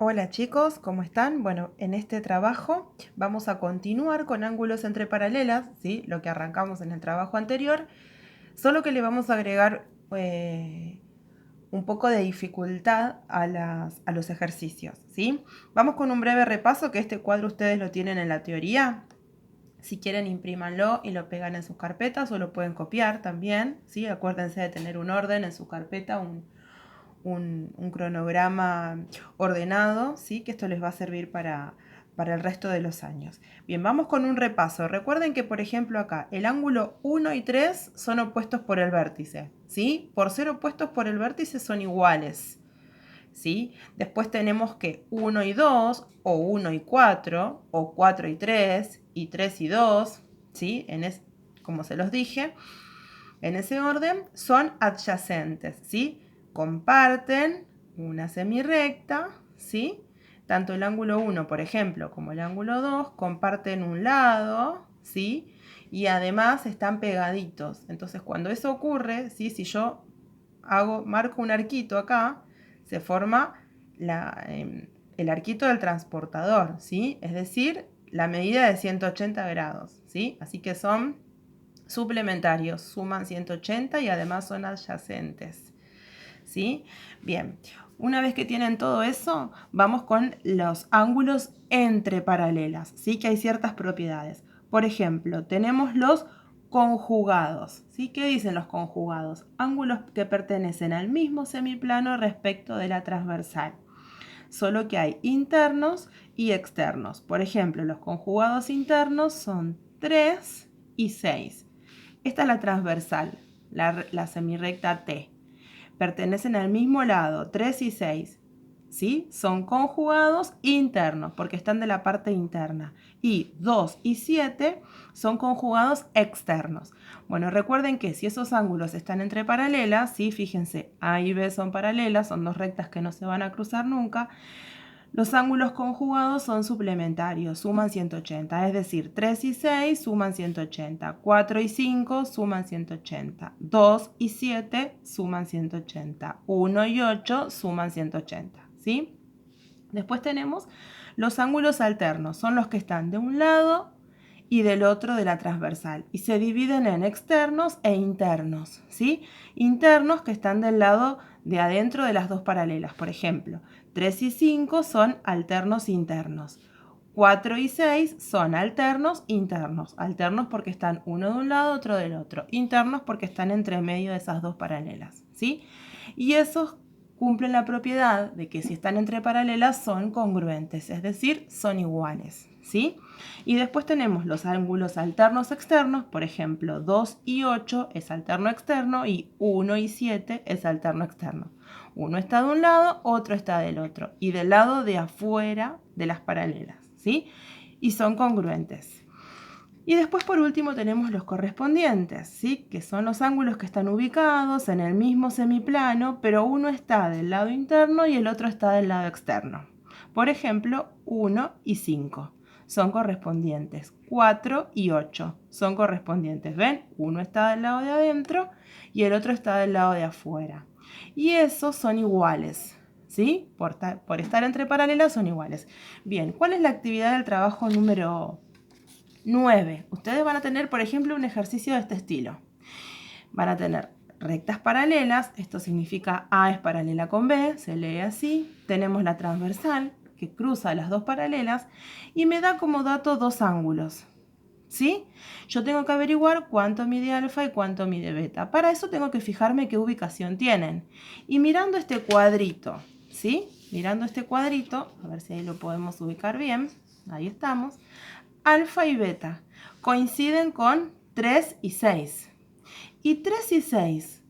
Hola chicos, ¿cómo están? Bueno, en este trabajo vamos a continuar con ángulos entre paralelas, ¿sí? Lo que arrancamos en el trabajo anterior, solo que le vamos a agregar un poco de dificultad a los ejercicios, ¿sí? Vamos con un breve repaso, que este cuadro ustedes lo tienen en la teoría. Si quieren, imprímanlo y lo pegan en sus carpetas o lo pueden copiar también, ¿sí? Acuérdense de tener un orden en su carpeta, un cronograma ordenado, ¿sí? Que esto les va a servir para el resto de los años. Bien, vamos con un repaso. Recuerden que, por ejemplo, acá el ángulo 1 y 3 son opuestos por el vértice, ¿sí? Por ser opuestos por el vértice son iguales, ¿sí? Después tenemos que 1 y 2, o 1 y 4, o 4 y 3 y 2, ¿sí? Como se los dije, en ese orden son adyacentes, ¿sí? Comparten una semirrecta, ¿sí? Tanto el ángulo 1, por ejemplo, como el ángulo 2 comparten un lado, ¿sí? Y además están pegaditos. Entonces, cuando eso ocurre, ¿sí? Si yo marco un arquito acá, se forma el arquito del transportador, ¿sí? Es decir, la medida de 180 grados, ¿sí? Así que son suplementarios, suman 180 y además son adyacentes, ¿sí? Bien, una vez que tienen todo eso, vamos con los ángulos entre paralelas, ¿sí? Que hay ciertas propiedades. Por ejemplo, tenemos los conjugados, ¿sí? ¿Qué dicen los conjugados? Ángulos que pertenecen al mismo semiplano respecto de la transversal. Solo que hay internos y externos. Por ejemplo, los conjugados internos son 3 y 6. Esta es la transversal, la semirrecta T. Pertenecen al mismo lado, 3 y 6. ¿Sí? Son conjugados internos porque están de la parte interna. Y 2 y 7 son conjugados externos. Bueno, recuerden que si esos ángulos están entre paralelas, ¿sí? Fíjense, A y B son paralelas, son dos rectas que no se van a cruzar nunca. Los ángulos conjugados son suplementarios, suman 180, es decir, 3 y 6 suman 180, 4 y 5 suman 180, 2 y 7 suman 180, 1 y 8 suman 180, ¿sí? Después tenemos los ángulos alternos, son los que están de un lado y del otro de la transversal y se dividen en externos e internos, ¿sí? Internos que están del lado de adentro de las dos paralelas, por ejemplo, 3 y 5 son alternos internos. 4 y 6 son alternos internos. Alternos porque están uno de un lado, otro del otro. Internos porque están entre medio de esas dos paralelas, ¿sí? Y esos cumplen la propiedad de que si están entre paralelas son congruentes, es decir, son iguales, ¿sí? Y después tenemos los ángulos alternos externos, por ejemplo, 2 y 8 es alterno externo y 1 y 7 es alterno externo. Uno está de un lado, otro está del otro y del lado de afuera de las paralelas, ¿sí? Y son congruentes. Y después por último tenemos los correspondientes, ¿sí? Que son los ángulos que están ubicados en el mismo semiplano, pero uno está del lado interno y el otro está del lado externo. Por ejemplo, 1 y 5 son correspondientes. 4 y 8 son correspondientes. ¿Ven? Uno está del lado de adentro y el otro está del lado de afuera. Y esos son iguales, ¿sí? Por estar entre paralelas son iguales. Bien, ¿cuál es la actividad del trabajo número 9? Ustedes van a tener, por ejemplo, un ejercicio de este estilo. Van a tener rectas paralelas, esto significa A es paralela con B, se lee así. Tenemos la transversal, que cruza las dos paralelas, y me da como dato dos ángulos, ¿sí? Yo tengo que averiguar cuánto mide alfa y cuánto mide beta. Para eso tengo que fijarme qué ubicación tienen. Y mirando este cuadrito, ¿sí? Mirando este cuadrito, a ver si ahí lo podemos ubicar bien. Ahí estamos. Alfa y beta coinciden con 3 y 6. ¿Y 3 y 6?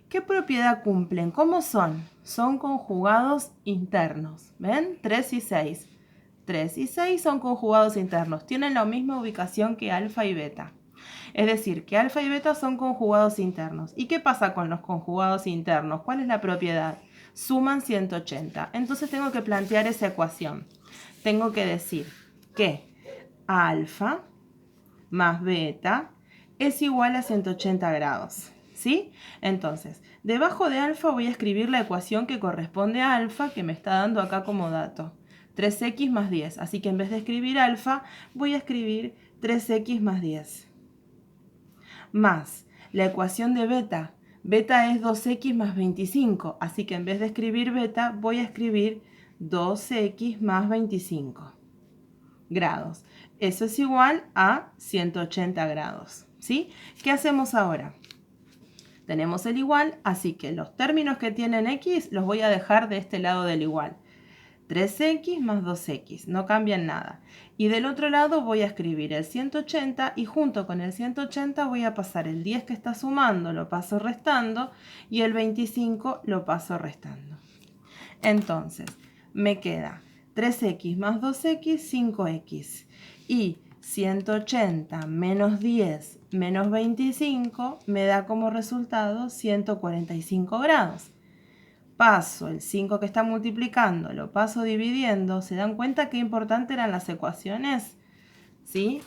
¿Qué propiedad cumplen? ¿Cómo son? Son conjugados internos. ¿Ven? 3 y 6. 3 y 6 son conjugados internos. Tienen la misma ubicación que alfa y beta. Es decir, que alfa y beta son conjugados internos. ¿Y qué pasa con los conjugados internos? ¿Cuál es la propiedad? Suman 180. Entonces tengo que plantear esa ecuación. Tengo que decir que alfa más beta es igual a 180 grados, ¿sí? Entonces, debajo de alfa voy a escribir la ecuación que corresponde a alfa, que me está dando acá como dato. 3x más 10. Así que en vez de escribir alfa, voy a escribir 3x más 10. Más la ecuación de beta. Beta es 2x más 25. Así que en vez de escribir beta, voy a escribir 2x más 25 grados. Eso es igual a 180 grados. ¿Sí? ¿Qué hacemos ahora? Tenemos el igual, así que los términos que tienen x los voy a dejar de este lado del igual. 3x más 2x, no cambian nada. Y del otro lado voy a escribir el 180 y junto con el 180 voy a pasar el 10 que está sumando, lo paso restando, y el 25 lo paso restando. Entonces, me queda 3x más 2x, 5x. Y 180 menos 10 menos 25 me da como resultado 145 grados. Paso el 5 que está multiplicando, lo paso dividiendo. ¿Se dan cuenta qué importante eran las ecuaciones? ¿Sí?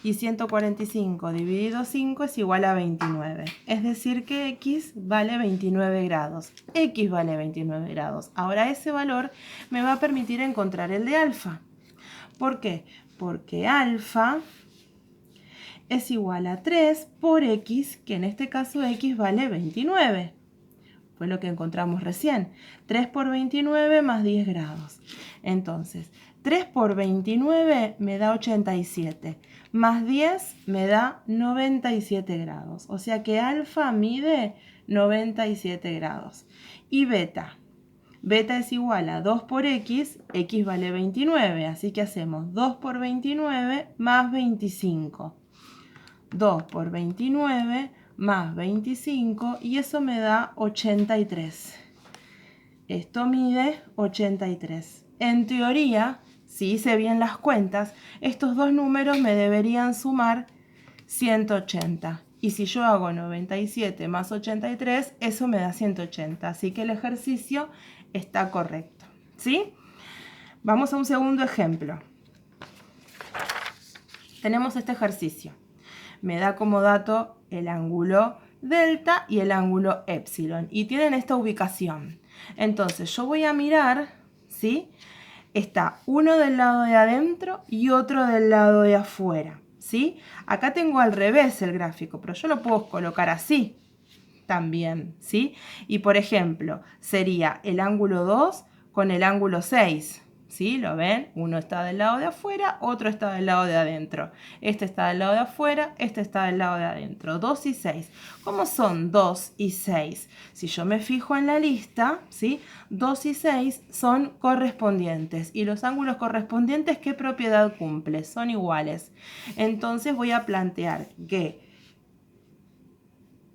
Y 145 dividido 5 es igual a 29. Es decir que x vale 29 grados. X vale 29 grados. Ahora ese valor me va a permitir encontrar el de alfa. ¿Por qué? Porque alfa es igual a 3 por x, que en este caso x vale 29. Fue lo que encontramos recién. 3 por 29 más 10 grados. Entonces, 3 por 29 me da 87. Más 10 me da 97 grados. O sea que alfa mide 97 grados. Y beta. Beta es igual a 2 por x. X vale 29. Así que hacemos 2 por 29 más 25. 2 por 29 más 25 y eso me da 83. Esto mide 83. En teoría, si hice bien las cuentas, estos dos números me deberían sumar 180. Y si yo hago 97 más 83, eso me da 180. Así que el ejercicio está correcto. ¿Sí? Vamos a un segundo ejemplo. Tenemos este ejercicio. Me da como dato el ángulo delta y el ángulo epsilon. Y tienen esta ubicación. Entonces yo voy a mirar, ¿sí? Está uno del lado de adentro y otro del lado de afuera, ¿sí? Acá tengo al revés el gráfico, pero yo lo puedo colocar así también, ¿sí? Y por ejemplo, sería el ángulo 2 con el ángulo 6. ¿Sí? ¿Lo ven? Uno está del lado de afuera, otro está del lado de adentro. Este está del lado de afuera, este está del lado de adentro. 2 y 6. ¿Cómo son 2 y 6? Si yo me fijo en la lista, ¿sí? 2 y 6 son correspondientes. ¿Y los ángulos correspondientes qué propiedad cumple? Son iguales. Entonces voy a plantear que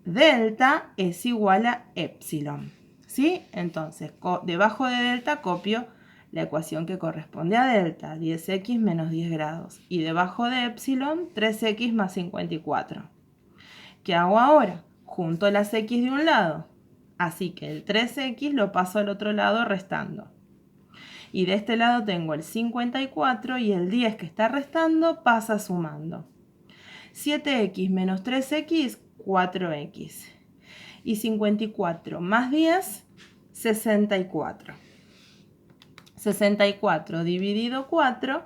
delta es igual a epsilon. ¿Sí? Entonces, debajo de delta copio la ecuación que corresponde a delta, 10x menos 10 grados. Y debajo de epsilon, 3x más 54. ¿Qué hago ahora? Junto las x de un lado. Así que el 3x lo paso al otro lado restando. Y de este lado tengo el 54 y el 10 que está restando pasa sumando. 7x menos 3x, 4x. Y 54 más 10, 64. 64 dividido 4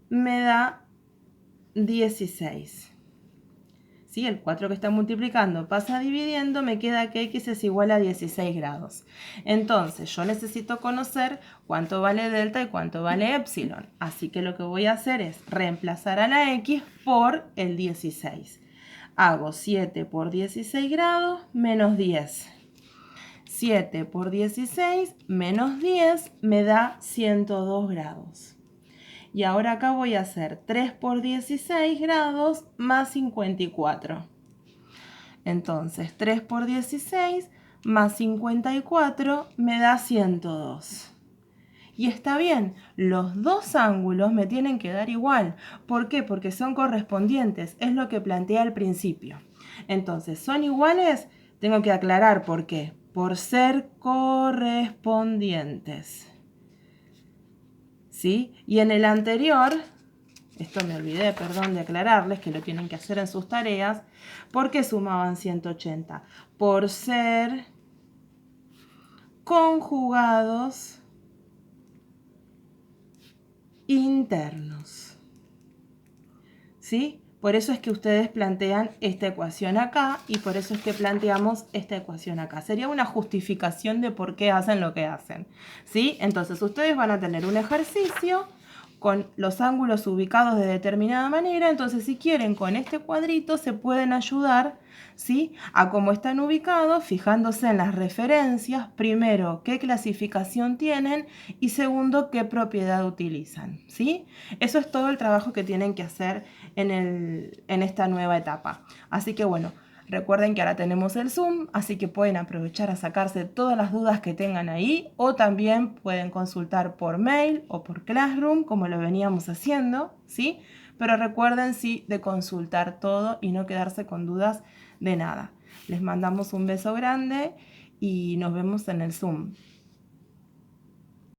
me da 16. ¿Sí? El 4 que está multiplicando pasa dividiendo, me queda que x es igual a 16 grados. Entonces yo necesito conocer cuánto vale delta y cuánto vale epsilon. Así que lo que voy a hacer es reemplazar a la x por el 16. Hago 7 por 16 grados menos 10. 7 por 16 menos 10 me da 102 grados. Y ahora acá voy a hacer 3 por 16 grados más 54. Entonces 3 por 16 más 54 me da 102. Y está bien, los dos ángulos me tienen que dar igual. ¿Por qué? Porque son correspondientes. Es lo que planteé al principio. Entonces, ¿son iguales? Tengo que aclarar por qué. Por ser correspondientes. ¿Sí? Y en el anterior, esto me olvidé, perdón, de aclararles que lo tienen que hacer en sus tareas. ¿Por qué sumaban 180? Por ser conjugados internos. ¿Sí? Por eso es que ustedes plantean esta ecuación acá y por eso es que planteamos esta ecuación acá. Sería una justificación de por qué hacen lo que hacen. ¿Sí? Entonces ustedes van a tener un ejercicio con los ángulos ubicados de determinada manera. Entonces si quieren con este cuadrito se pueden ayudar, ¿sí?, a cómo están ubicados, fijándose en las referencias. Primero, qué clasificación tienen y segundo, qué propiedad utilizan. ¿Sí? Eso es todo el trabajo que tienen que hacer en esta nueva etapa. Así que bueno, recuerden que ahora tenemos el Zoom, así que pueden aprovechar a sacarse todas las dudas que tengan ahí o también pueden consultar por mail o por Classroom como lo veníamos haciendo, ¿sí? Pero recuerden sí de consultar todo y no quedarse con dudas de nada. Les mandamos un beso grande y nos vemos en el Zoom.